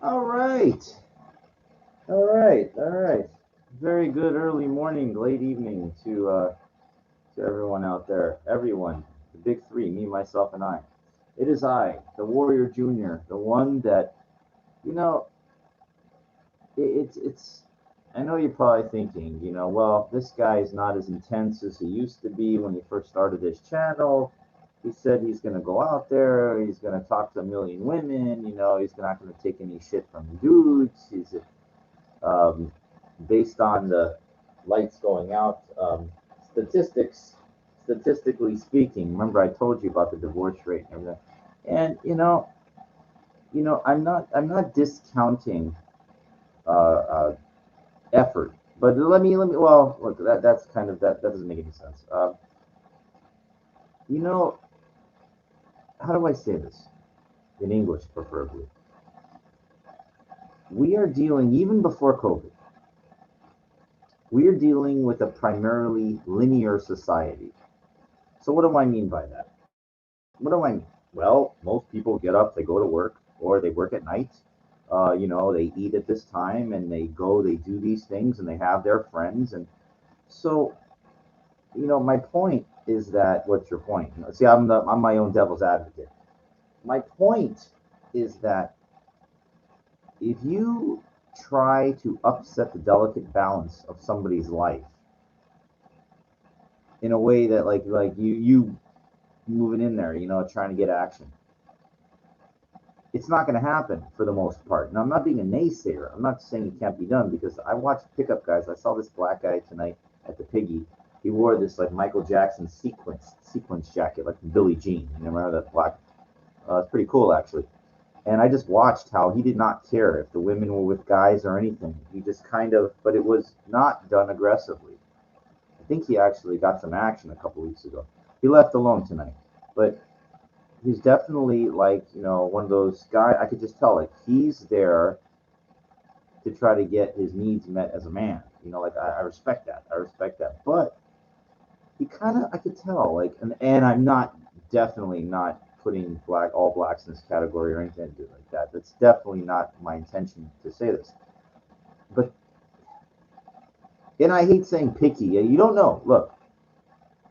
All right. All right. All right. Very good early morning, late evening to everyone out there. Everyone. The big three, me, myself, and I. It is I, the Warrior Junior, the one that, you know, it's I know you're probably thinking, well, this guy is not as intense as he used to be when he first started his channel. He said he's going to go out there, he's going to talk to a million women, he's not going to take any shit from dudes. He's um, based on the lights going out, statistics, statistically speaking. Remember, I told you about the divorce rate and everything. And I'm not discounting effort, but let me. Well, look, that's kind of that doesn't make any sense. You know, how do I say this in English, preferably? We are dealing even before COVID. We are dealing with a primarily linear society. So what do I mean by that? What do I mean? Well, most people get up, they go to work, or they work at night. They eat at this time, and they do these things, and they have their friends, and so my point is that what's your point? See, I'm my own devil's advocate. My point is that if you try to upset the delicate balance of somebody's life in a way that like you moving in there, trying to get action, it's not going to happen for the most part. Now, I'm not being a naysayer. I'm not saying it can't be done because I watched pickup guys. I saw this black guy tonight at the Piggy. He wore this like Michael Jackson sequence jacket, like Billie Jean. You remember that black? It's pretty cool actually. And I just watched how he did not care if the women were with guys or anything. He just kind of, but it was not done aggressively. I think he actually got some action a couple weeks ago. He left alone tonight, but he's definitely like one of those guys. I could just tell like he's there to try to get his needs met as a man. Like I respect that. I respect that. But he kind of I could tell like and I'm not definitely not putting all blacks in this category or anything like that. That's definitely not my intention to say this. But and I hate saying picky. You don't know. Look,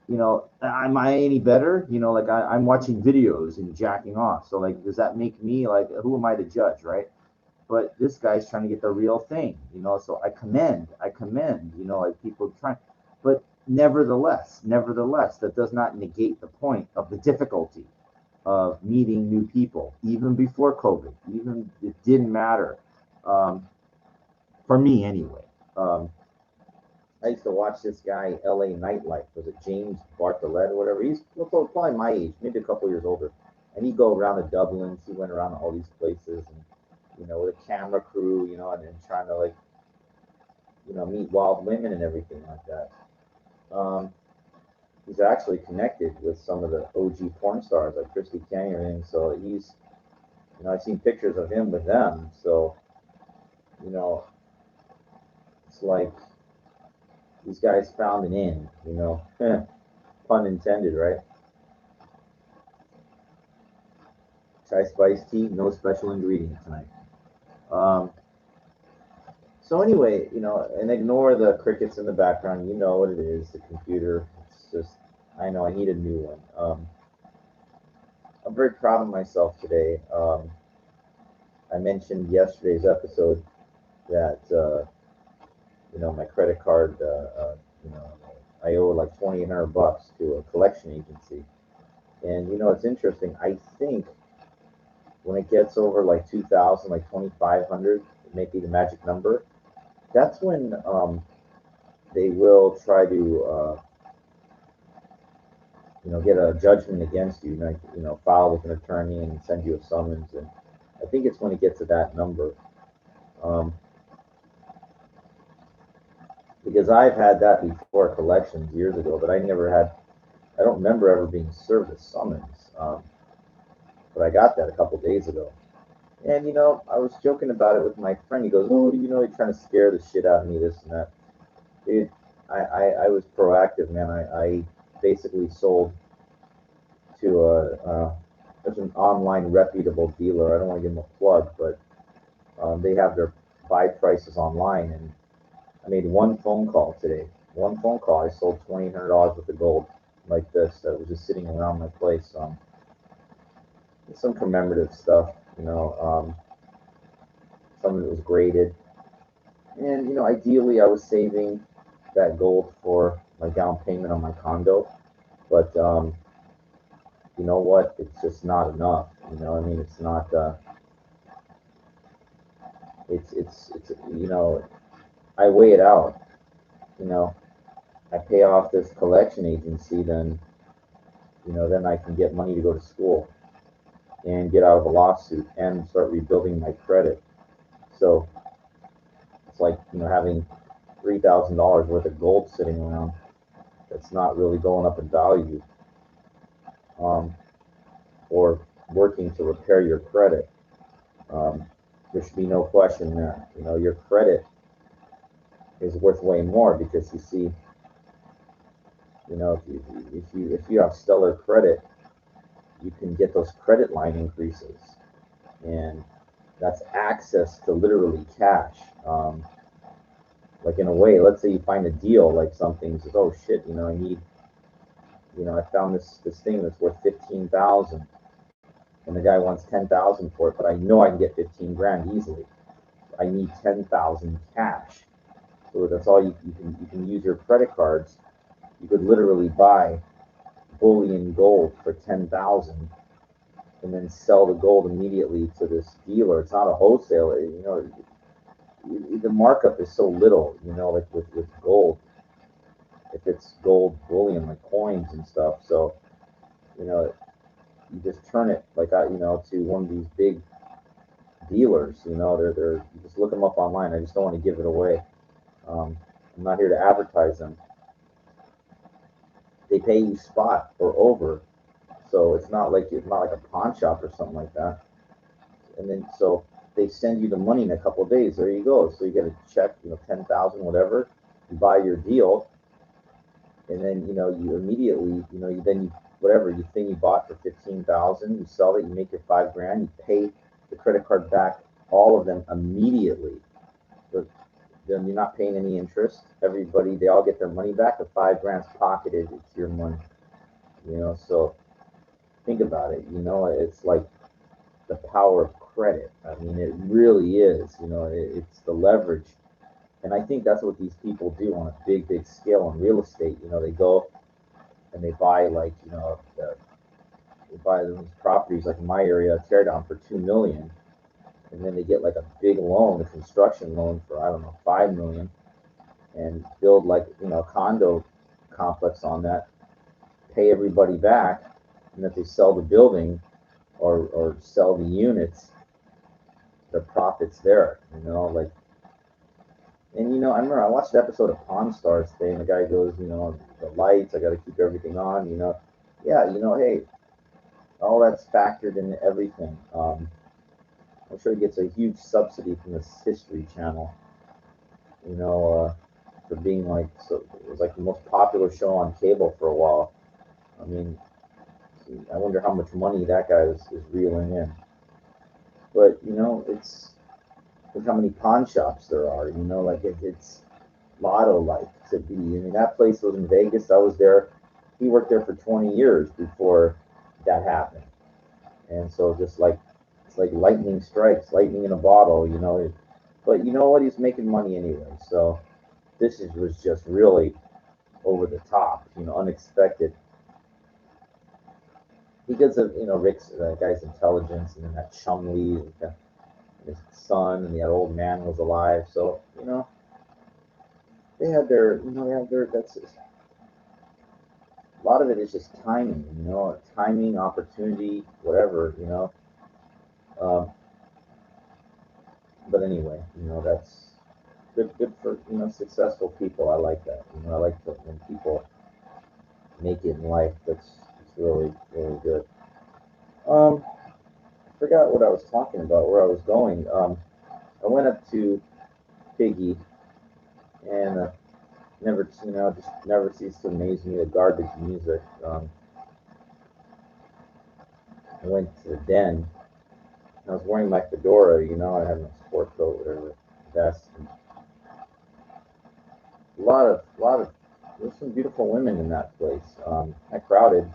am I any better? Like I'm watching videos and jacking off. So like, does that make me like who am I to judge, right? But this guy's trying to get the real thing, So I commend, like people trying, but nevertheless, that does not negate the point of the difficulty of meeting new people, even before COVID. Even it didn't matter, um, for me anyway. Um, I used to watch this guy, L.A. Nightlife. Was it James Bartolet or whatever? He's probably my age, maybe a couple years older. And he'd go around the Dublins. He went around all these places, and with a camera crew, and trying to like, meet wild women and everything like that. Um, he's actually connected with some of the OG porn stars like Christy Canyon, and so I've seen pictures of him with them. So, you know, it's like these guys found an in, pun intended, right? Chai spice tea, no special ingredient tonight. Um, so anyway, and ignore the crickets in the background. You know what it is, the computer. It's just, I know I need a new one. I'm very proud of myself today. I mentioned yesterday's episode that my credit card, I owe like $2,800 to a collection agency, and it's interesting. I think when it gets over like 2,000, like 2,500, it may be the magic number. That's when they will try to get a judgment against you. File with an attorney and send you a summons. And I think it's when it gets to that number. Um, because I've had that before collections years ago, but I don't remember ever being served a summons. But I got that a couple days ago. And, I was joking about it with my friend. He goes, oh, you're trying to scare the shit out of me, this and that. Dude, I was proactive, man. I basically sold to there's an online reputable dealer. I don't want to give them a plug, but they have their buy prices online, and I made one phone call today. One phone call, I sold $2,800 worth of gold like this that was just sitting around my place. Some commemorative stuff, some of it was graded, and ideally I was saving that gold for my down payment on my condo, but you know what? It's just not enough. I mean, it's not. It's I weigh it out. You know, I pay off this collection agency, then I can get money to go to school and get out of a lawsuit and start rebuilding my credit. So it's like having $3,000 worth of gold sitting around that's not really going up in value, um, or working to repair your credit. Um, there should be no question there. Your credit is worth way more because you see, if you have stellar credit, you can get those credit line increases, and that's access to literally cash. Like in a way, let's say you find a deal, like something says, oh shit, I need, I found this thing that's worth 15,000, and the guy wants 10,000 for it, but I know I can get 15 grand easily. I need 10,000 cash. So that's all you can use your credit cards. You could literally buy bullion gold for 10,000 and then sell the gold immediately to this dealer. It's not a wholesaler. The markup is so little. Like with gold, if it's gold bullion like coins and stuff. So you just turn it like to one of these big dealers. They're you just look them up online. I just don't want to give it away. I'm not here to advertise them. They pay you spot or over, so it's not like a pawn shop or something like that. And then so they send you the money in a couple of days. There you go. So you get a check, 10,000, whatever. You buy your deal, and then you immediately, whatever you think you bought for 15,000, you sell it, you make your 5 grand, you pay the credit card back, all of them immediately. But then you're not paying any interest. Everybody, they all get their money back. The 5 grand's pocketed. It's your money. So think about it. It's like the power of credit. I mean, it really is. It's the leverage, and I think that's what these people do on a big, big scale in real estate. They go and they buy like they buy those properties like in my area, tear down for 2 million, and then they get like a big loan, a construction loan for I don't know 5 million, and build like a condo complex on that, pay everybody back, and if they sell the building or sell the units, the profits there. Like, and I remember I watched the episode of Pawn Stars today, and the guy goes, the lights, I got to keep everything on. Yeah, hey, all that's factored into everything. I'm sure he gets a huge subsidy from this History Channel. For being like so, it was like the most popular show on cable for a while. I mean, I wonder how much money that guy is reeling in. But it's look how many pawn shops there are. Like it's lotto like to be. I mean, that place was in Vegas. I was there. He worked there for 20 years before that happened, and so just like it's like lightning strikes, lightning in a bottle. But you know what? He's making money anyway. So was just really over the top. Unexpected because of Rick's guy's intelligence, and then that Chumley, his son, and the old man was alive. So they have their that's a lot of it is just timing. Timing, opportunity, whatever. Um, but anyway, that's good for successful people. I like that. I like when people make it in life. That's really really good. I forgot what I was talking about, where I was going. I went up to Piggy, and never, just never ceased to amaze me the garbage music. I went to the den. I was wearing my fedora, I had my sport coat, whatever, vest. And there's some beautiful women in that place. Not crowded,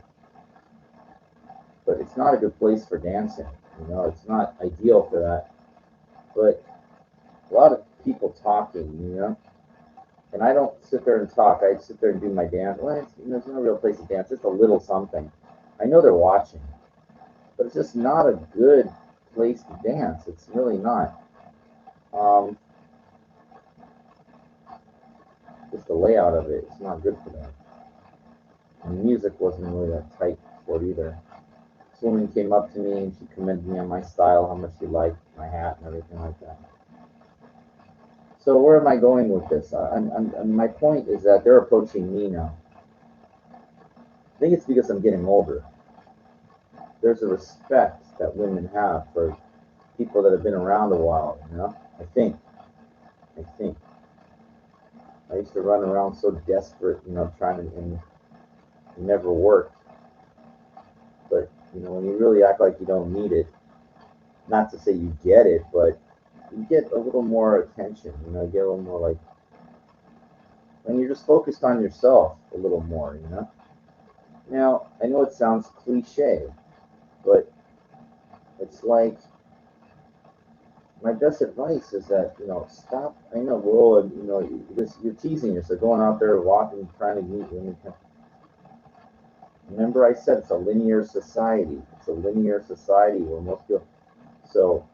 but it's not a good place for dancing. It's not ideal for that. But a lot of people talking. And I don't sit there and talk. I sit there and do my dance. Well, there's no real place to dance. Just a little something. I know they're watching, but it's just not a good place to dance. It's really not. Just the layout of it, it's not good for them. And the music wasn't really that tight for it either. This woman came up to me and she commended me on my style, how much she liked my hat and everything like that. So where am I going with this? My point is that they're approaching me now. I think it's because I'm getting older. There's a respect that women have for people that have been around a while, I think. I used to run around so desperate, trying to, and it never worked. But, when you really act like you don't need it, not to say you get it, but you get a little more attention, you get a little more like, and you're just focused on yourself a little more, Now, I know it sounds cliche, but it's like, my best advice is that, stop. I know, well, you're teasing yourself, going out there, walking, trying to meet women. Remember, I said it's a linear society. It's a linear society where most people. So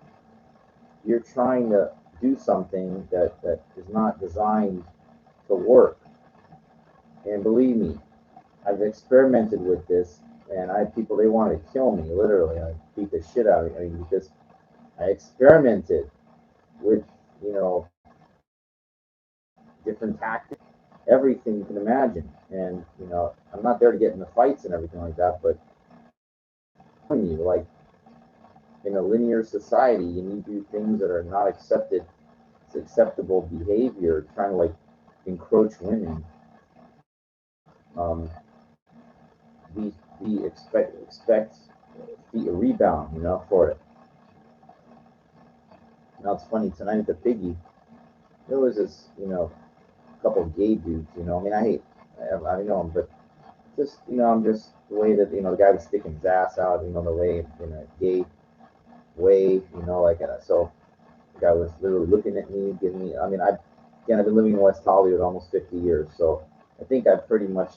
you're trying to do something that is not designed to work. And believe me, I've experimented with this, and I have people, they want to kill me, literally. I beat the shit out of me because I experimented with, different tactics, everything you can imagine. And, I'm not there to get in the fights and everything like that, but like, in a linear society, you do things that are not accepted. It's acceptable behavior, trying to like encroach women. Um, we expect a rebound, for it. Now it's funny, tonight at the Piggy, there was this, couple of gay dudes. I mean, I know them, but just, I'm just the way that, the guy was sticking his ass out, the way in a gay way, like, so the guy was literally looking at me, giving me, I mean, I've been living in West Hollywood almost 50 years, so I think I've pretty much,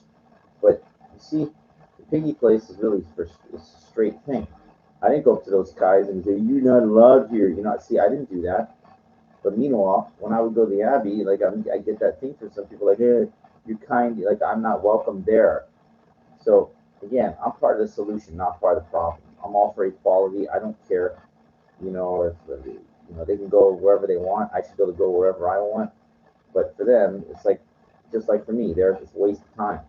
but you see, the Piggy place is really it's a straight thing. I didn't go up to those guys and say, "You're not allowed here." See, I didn't do that. But meanwhile, when I would go to the Abbey, like, I get that thing from some people, like, "Hey, you're kind," like, I'm not welcome there. So again, I'm part of the solution, not part of the problem. I'm all for equality. I don't care, if they can go wherever they want. I should be able to go wherever I want. But for them, it's like, just like for me, it's a waste of time.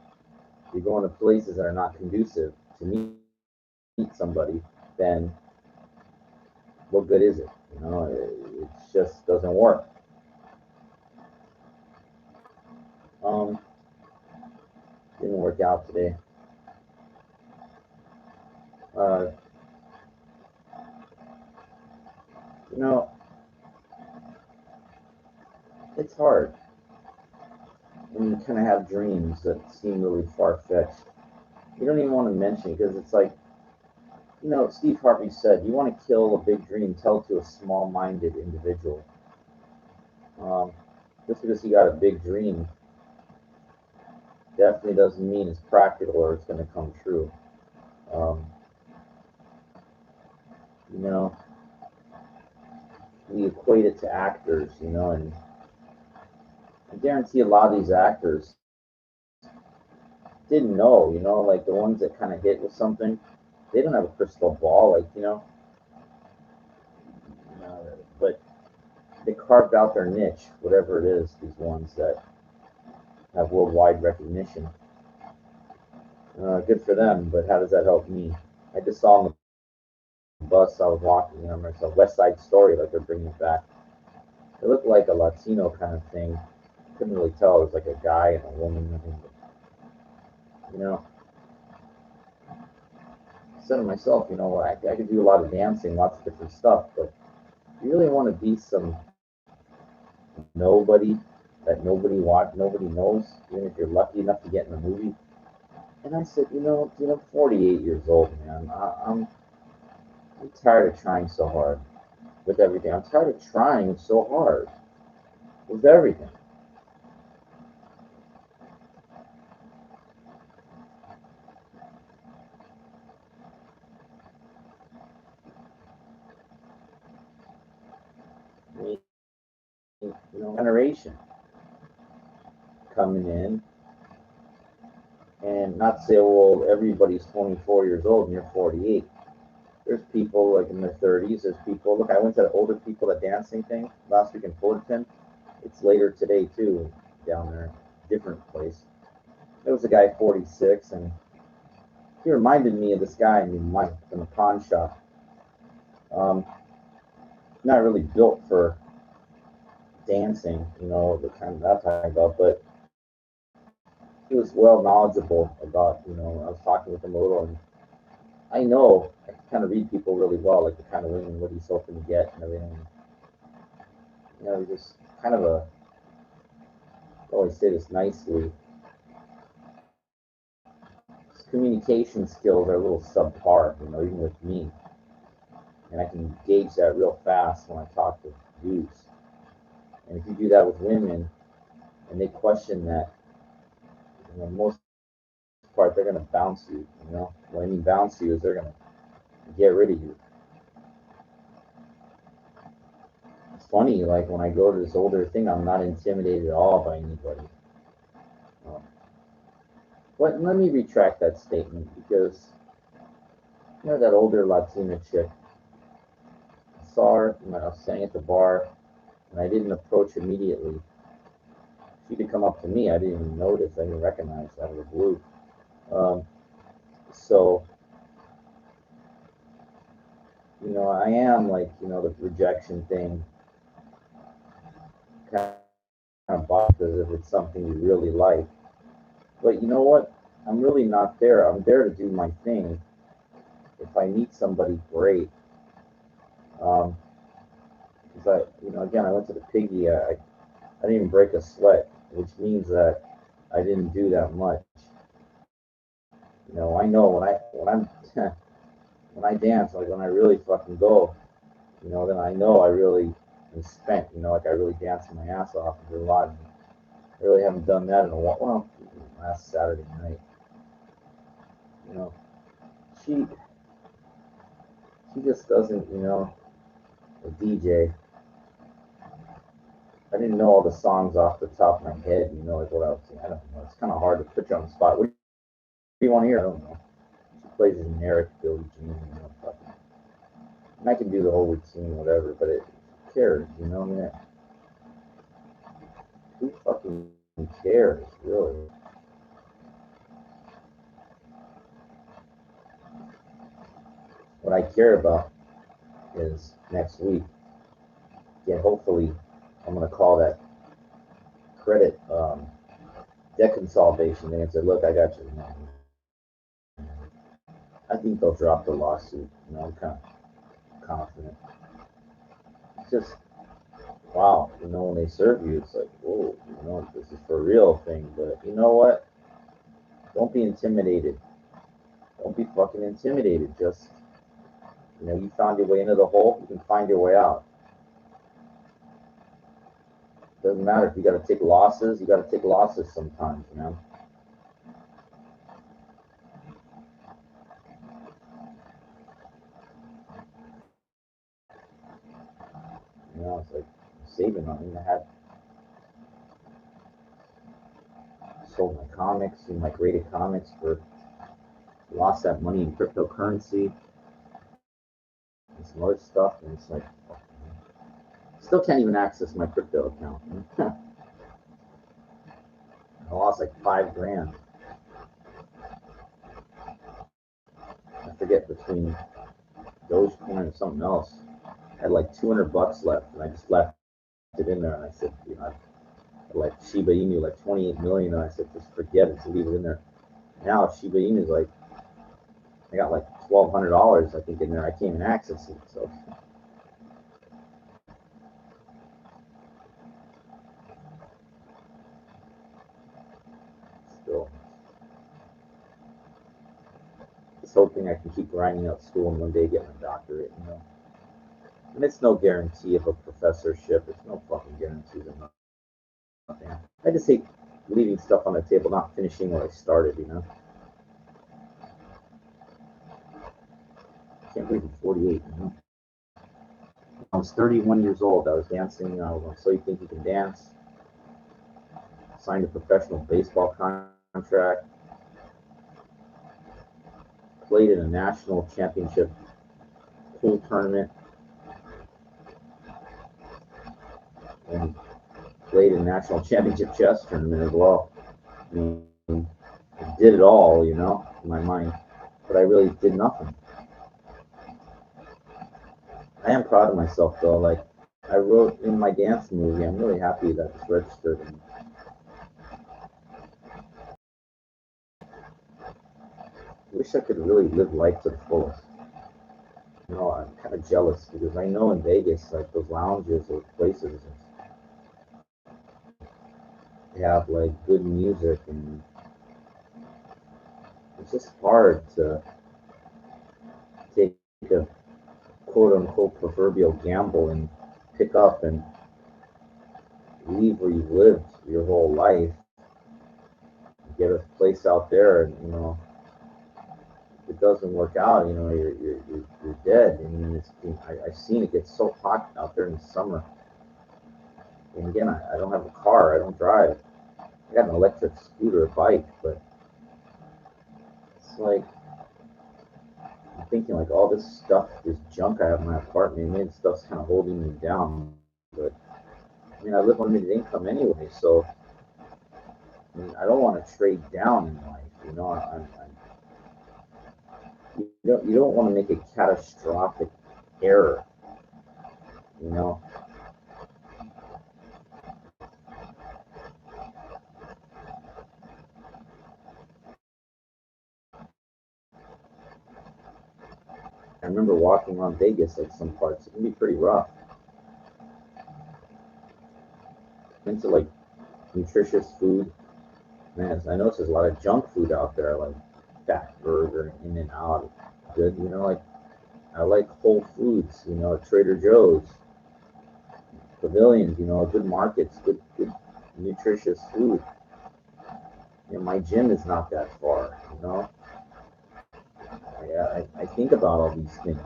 You're going to places that are not conducive to meet somebody, then what good is it? It just doesn't work. Um, didn't work out today. Uh, you know, it's hard when you kind of have dreams that seem really far fetched. You don't even want to mention it because it's like, Steve Harvey said, you want to kill a big dream, tell it to a small minded individual. Just because you got a big dream definitely doesn't mean it's practical or it's going to come true. Um, you know, we equate it to actors, and I guarantee a lot of these actors didn't know, like the ones that kind of hit with something, they don't have a crystal ball, like, but they carved out their niche, whatever it is, these ones that have worldwide recognition. Good for them, but how does that help me? I just saw on the bus I was walking, it's a West Side Story, like they're bringing it back. It looked like a Latino kind of thing. Couldn't really tell. It was like a guy and a woman. You know, said to myself, I could do a lot of dancing, lots of different stuff, but you really want to be some nobody that nobody knows, even if you're lucky enough to get in the movie. And I said, dude, I'm 48 years old, man. I'm tired of trying so hard with everything. I'm tired of trying so hard with everything. I mean, generation coming in and not say, well, everybody's 24 years old and you're 48. There's people like in their 30s. There's people. Look, I went to the older people at dancing thing last week in Fullerton. It's later today too, down there, different place. There was a guy 46, and he reminded me of this guy named Mike from the pawn shop. Not really built for dancing, the kind of that type about, but he was well knowledgeable about, I was talking with him a little, and I know I can kind of read people really well, like the kind of women, what he's hoping to get and everything. He's just kind of I always say this nicely, his communication skills are a little subpar, even with me. And I can gauge that real fast when I talk to dudes. And if you do that with women, and they question that, most part they're gonna bounce you. What I mean bounce you is they're gonna get rid of you. It's funny, like when I go to this older thing, I'm not intimidated at all by anybody. But let me retract that statement because that older Latina chick, I saw her when I was standing at the bar, and I didn't approach immediately. She could come up to me. I didn't even notice. I didn't recognize out of the blue. So, I am like, the rejection thing kind of bothers if it's something you really like. But you know what? I'm really not there. I'm there to do my thing. If I meet somebody, great. Because again, I went to the piggy. I didn't even break a sweat, which means that I didn't do that much. I know when when I dance, like when I really fucking go, then I know I really am spent. Like I really dance my ass off and do a lot. I really haven't done that in a while. Well, last Saturday night. She just doesn't, a DJ. I didn't know all the songs off the top of my head, like what I was saying. I don't know. It's kind of hard to put you on the spot. What do you want to hear? I don't know. She plays generic Billie Jean, fucking. And I can do the whole routine, whatever, but who cares, I mean, who fucking cares, really? What I care about is next week. Yeah, hopefully, I'm gonna call that credit debt consolidation thing and say, look, I got you. I think they'll drop the lawsuit. I'm kind of confident. It's just wow, when they serve you, it's like, whoa, this is for real thing. But you know what? Don't be intimidated. Don't be fucking intimidated. Just you found your way into the hole, you can find your way out. Doesn't matter if you got to take losses. You got to take losses sometimes, It's like saving money. I had sold my comics, my graded comics for lost that money in cryptocurrency and some other stuff, and it's like still can't even access my crypto account. I lost like $5,000. I forget between Dogecoin and something else. I had like $200 left, and I just left it in there. And I said, I like Shiba Inu like 28 million, and I said, just forget it, just leave it in there. Now Shiba Inu is like, I got like $1,200, I think, in there. I can't even access it. So still, just hoping I can keep grinding out school and one day get my doctorate. And it's no guarantee of a professorship. It's no fucking guarantees of nothing. I just hate leaving stuff on the table, not finishing what I started. I can't believe I'm 48. I was 31 years old. I was dancing. I was on So You Think You Can Dance. Signed a professional baseball contract. Played in a national championship pool tournament. And played in a national championship chess tournament as well. I mean, I did it all, in my mind. But I really did nothing. I am proud of myself, though. Like, I wrote in my dance movie, I'm really happy that it's registered. And I wish I could really live life to the fullest. I'm kind of jealous because I know in Vegas, like those lounges or places, they have like good music, and it's just hard to take a quote unquote proverbial gamble and pick up and leave where you've lived your whole life, get a place out there, and if it doesn't work out, you're dead. I mean, I've seen it get so hot out there in the summer. And again, I don't have a car. I don't drive. I got an electric scooter, bike, but it's like I'm thinking like all this stuff, this junk I have in my apartment, maybe this stuff's kind of holding me down. But I mean, I live on limited income anyway, so I mean, I don't want to trade down in life. You don't want to make a catastrophic error. I remember walking around Vegas, like some parts, it can be pretty rough. Into like nutritious food. Man, I noticed there's a lot of junk food out there, like Fat Burger, In-N-Out, good. Like I like Whole Foods, Trader Joe's, Pavilions, good markets, good nutritious food. My gym is not that far. I think about all these things.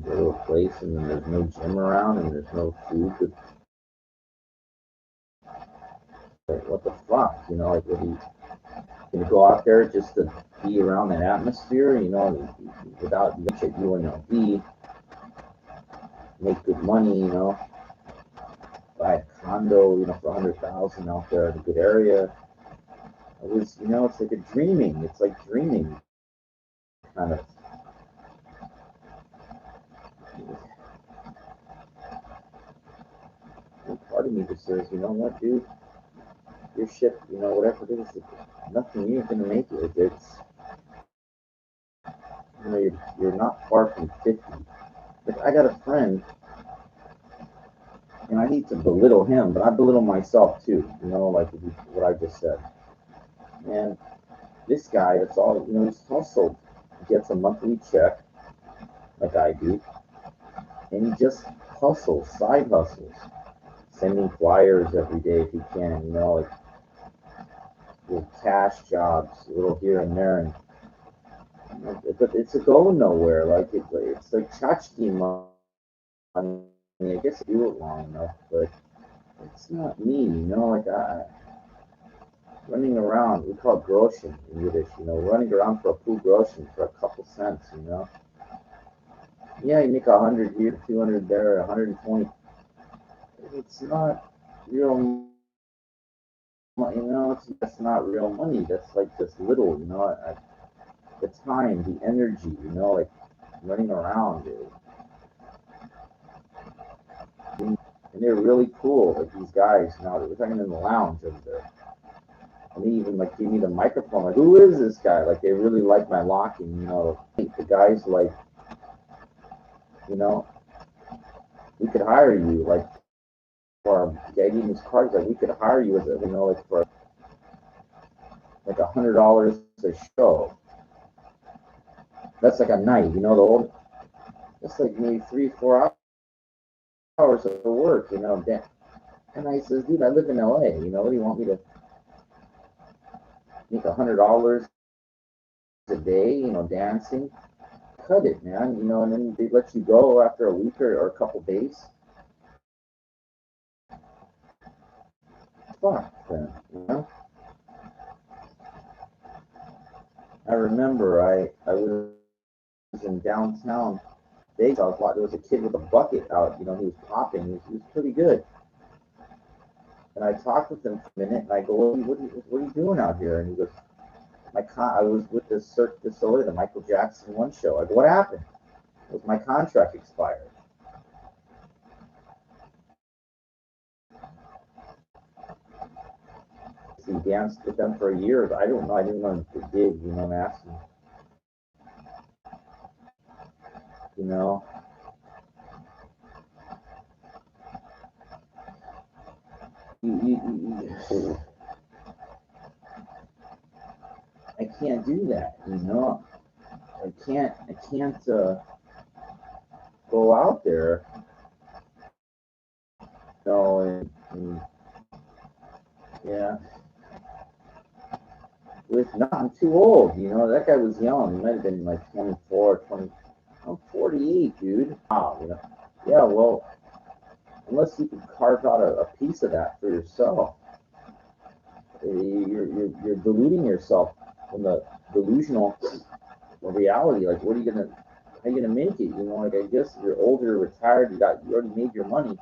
Go to a place and then there's no gym around and there's no food. What the fuck? Like, what do you gonna go out there just to be around that atmosphere? Without UNLV, make good money. Buy a condo, for 100,000 out there in a good area. It was, it's like a dreaming. It's like dreaming, kind of. And part of me just says, you know what, dude, your shit, whatever it is, nothing. You ain't gonna make it. It's, you're not far from 50. Like, I got a friend, and I need to belittle him, but I belittle myself too. Like what I just said. And this guy, that's all, he's hustled. He gets a monthly check, like I do, and he just hustles, side hustles, sending flyers every day if he can. Like little cash jobs, a little here and there, and it's a go nowhere. Like it's like tchotchke money. I guess I do it long enough, but it's not me. Like running around, we call it groschen in Yiddish. Running around for a pool groschen for a couple cents. Yeah, you make 100 here, 200 there, 120. It's not real. That's not real money. That's like just little. The time, the energy. Like running around. And they're really cool. Like these guys. We're talking in the lounge over there. And they even like give me the microphone. Like, who is this guy? Like, they really like my locking. The guy's like, you know, we could hire you. Like, for getting his cards, like we could hire you as like for like $100 a show. That's like a night. The old. That's like maybe 3-4 hours of work. And I says, dude, I live in LA. What do you want me to make $100 a day? Dancing. Cut it, man. And then they let you go after a week or a couple days. Fuck then. I remember I was in downtown Vegas. There was a kid with a bucket out. He was popping. He was pretty good. And I talked with him for a minute, and I go, what are you doing out here? And he goes, I was with the Cirque du Soleil, the Michael Jackson One show. I go, what happened? It was my contract expired. He danced with them for a year. I don't know. I didn't know if they did. I'm asking. I can't do that. I can't go out there. And yeah. I'm too old. That guy was young. He might have been like 24, 20. I'm 48, dude. Wow. Yeah. Well, unless you can carve out a piece of that for yourself, you're deluding yourself from the delusional reality. Like, how are you gonna make it? Like, I guess you're older, retired, you already made your money,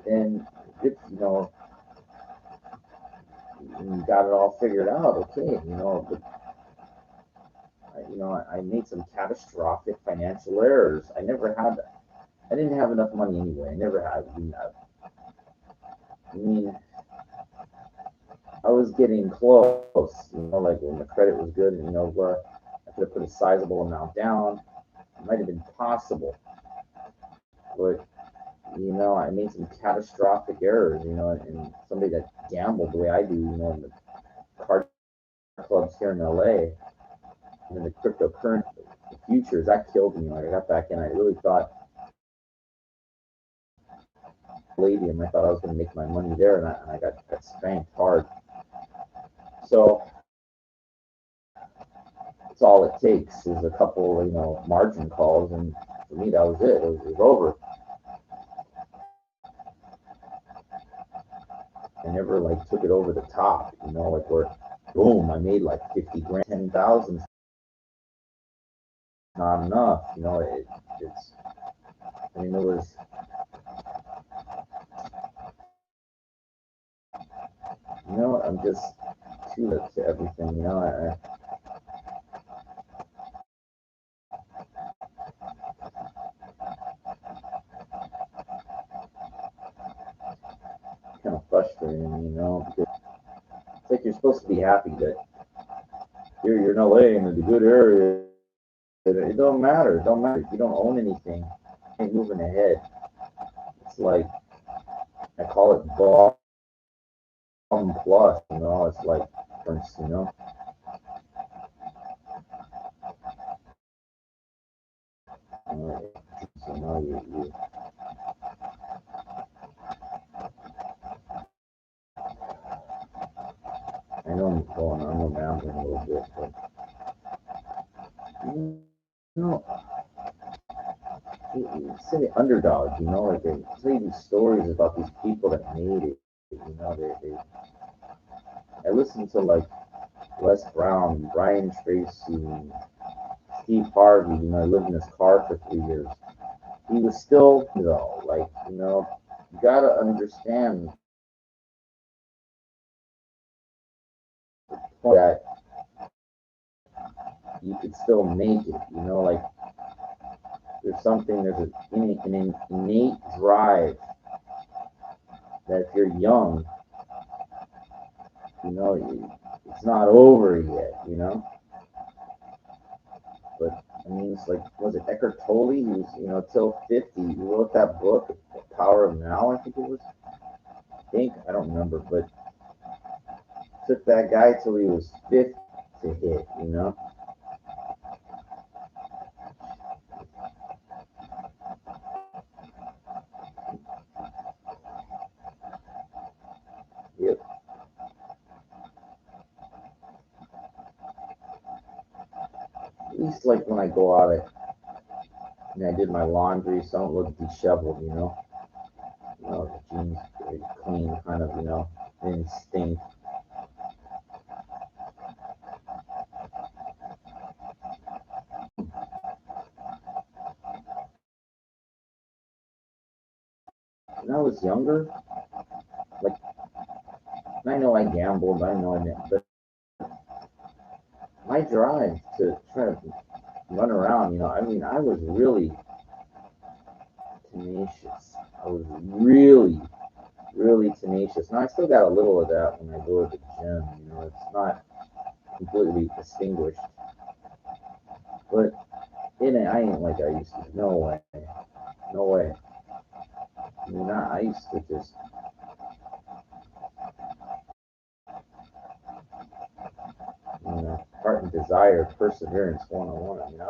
and you got it all figured out. Okay, but I made some catastrophic financial errors. I didn't have enough money anyway. I never had. I was getting close, like when the credit was good, where I could have put a sizable amount down. It might have been possible, but I made some catastrophic errors, and somebody that gambled the way I do, in the card clubs here in LA, and then the cryptocurrency, the futures, that killed me. Like, I got back in, I really thought, Palladium, I thought I was going to make my money there, and I got spanked hard. So that's all it takes is a couple, margin calls, and for me, that was it. It was over. I never like took it over the top, like where, boom, I made like 50 grand, 10,000. Not enough, it's. I mean, it was. I'm just too late to everything. I kind of frustrating, because it's like you're supposed to be happy that you're in LA in a good area. It don't matter. It don't matter if you don't own anything. You ain't moving ahead. It's like I call it bomb plus. It's like, you I know I'm rambling a little bit, but you say underdog, like they tell you these stories about these people that made it. I listen to like Les Brown, Brian Tracy, Steve Harvey. I lived in his car for 3 years. He was still, like, you gotta understand that you could still make it. Like there's an innate drive that if you're young, You know, it's not over yet. You know, but I mean, it's like, was it Eckhart Tolle? He was, till 50. He wrote that book, The Power of Now. I think it was. I don't remember, but took that guy till he was 50 to hit. You know. Yep. At least like when I go out, I did my laundry, so I don't look disheveled. The jeans are clean, kind of, didn't stink. When I was younger, like, I know I gambled, I know I didn't, but my drive to try to run around, I mean, I was really tenacious. I was really, really tenacious. Now, I still got a little of that when I go to the gym, it's not completely distinguished. But I ain't like I used to. No way. No way. I mean, I used to just, heart and desire, perseverance, one-on-one. I mean,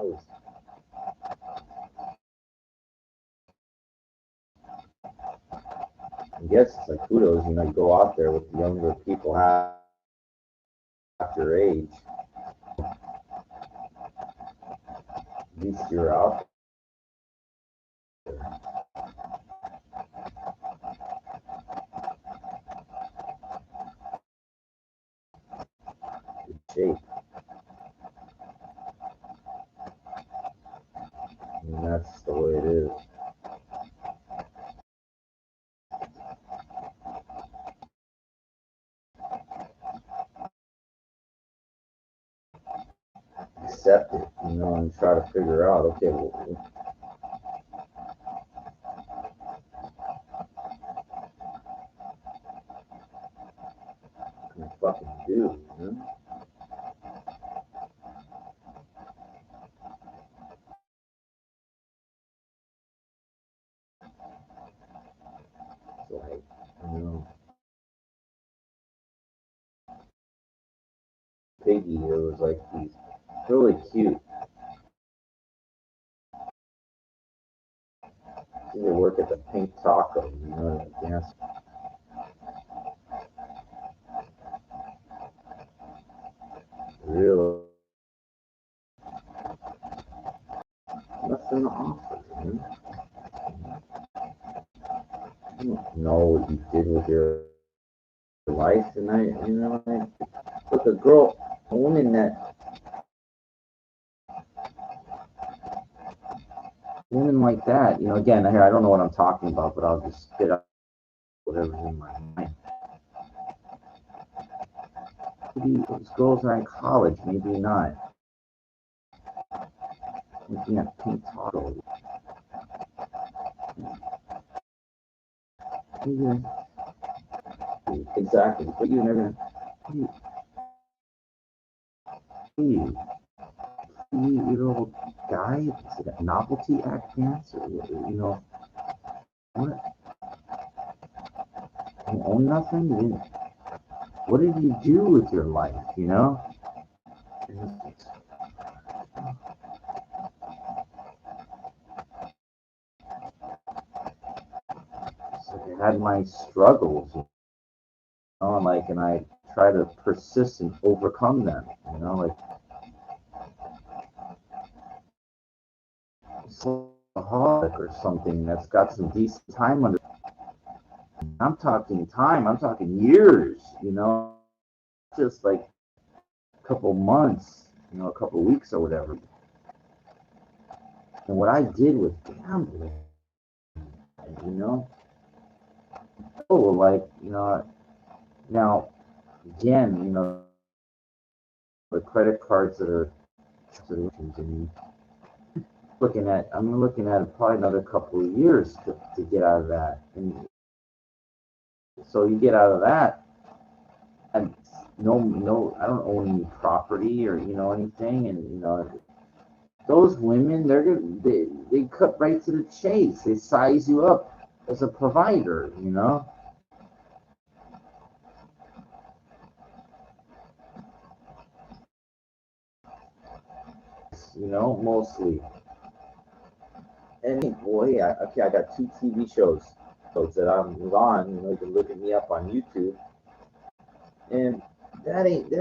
I guess it's like kudos, you go out there with the younger people half your age. At least you're out there. Good shape. I mean, that's the way it is. Accept it, and try to figure out, okay, well, what can I fucking do, So, like, Piggy, it was like he's really cute. They work at the Pink Taco, the gas. Really, nothing to offer, man. I don't know what you did with your life, and look, a woman women like that, again, here, I don't know what I'm talking about, but I'll just spit out whatever's in my mind. Maybe those girls are in college, maybe not. Looking at Pink Taco. Maybe, exactly, but you never. You, you little guy, is it a novelty act dance? Or, what? You own nothing? What did you do with your life, I had my struggles, and I try to persist and overcome them, like alcoholic or something that's got some decent time under. I'm talking time. I'm talking years. Just like a couple months, a couple weeks or whatever. And what I did with gambling, you know, oh, like now again, the credit cards that are I'm looking at probably another couple of years to get out of that. And so you get out of that, and no, I don't own any property or anything, and those women, they cut right to the chase. They size you up as a provider. Mostly. And boy, okay, I got two TV shows that I'm on. You can look at me up on YouTube, and that ain't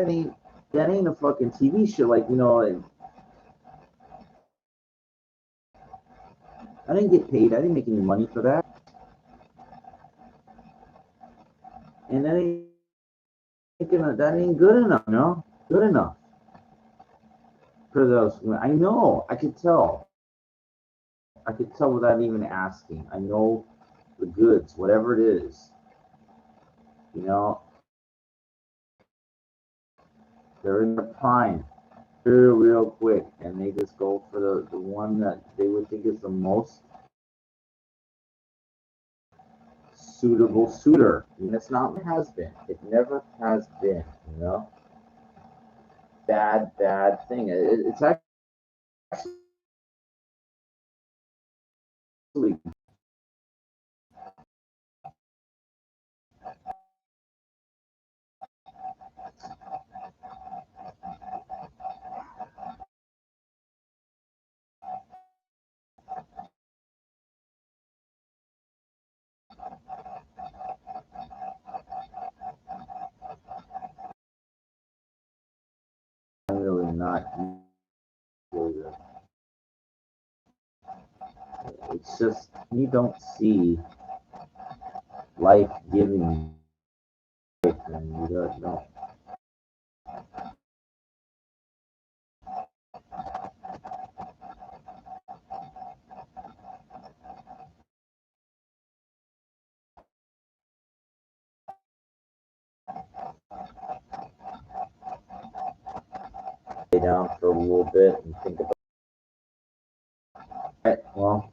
a fucking TV show. Like I didn't get paid. I didn't make any money for that, and that ain't good enough. Good enough for those. I know. I could tell. I could tell without even asking. I know the goods, whatever it is. You know, they're in their prime, real quick, and they just go for the one that they would think is the most suitable suitor. And it's not. It has been. It never has been. Bad thing. It's actually really not. It's just you don't see life giving, and you don't. Stay down for a little bit and think about it. Well,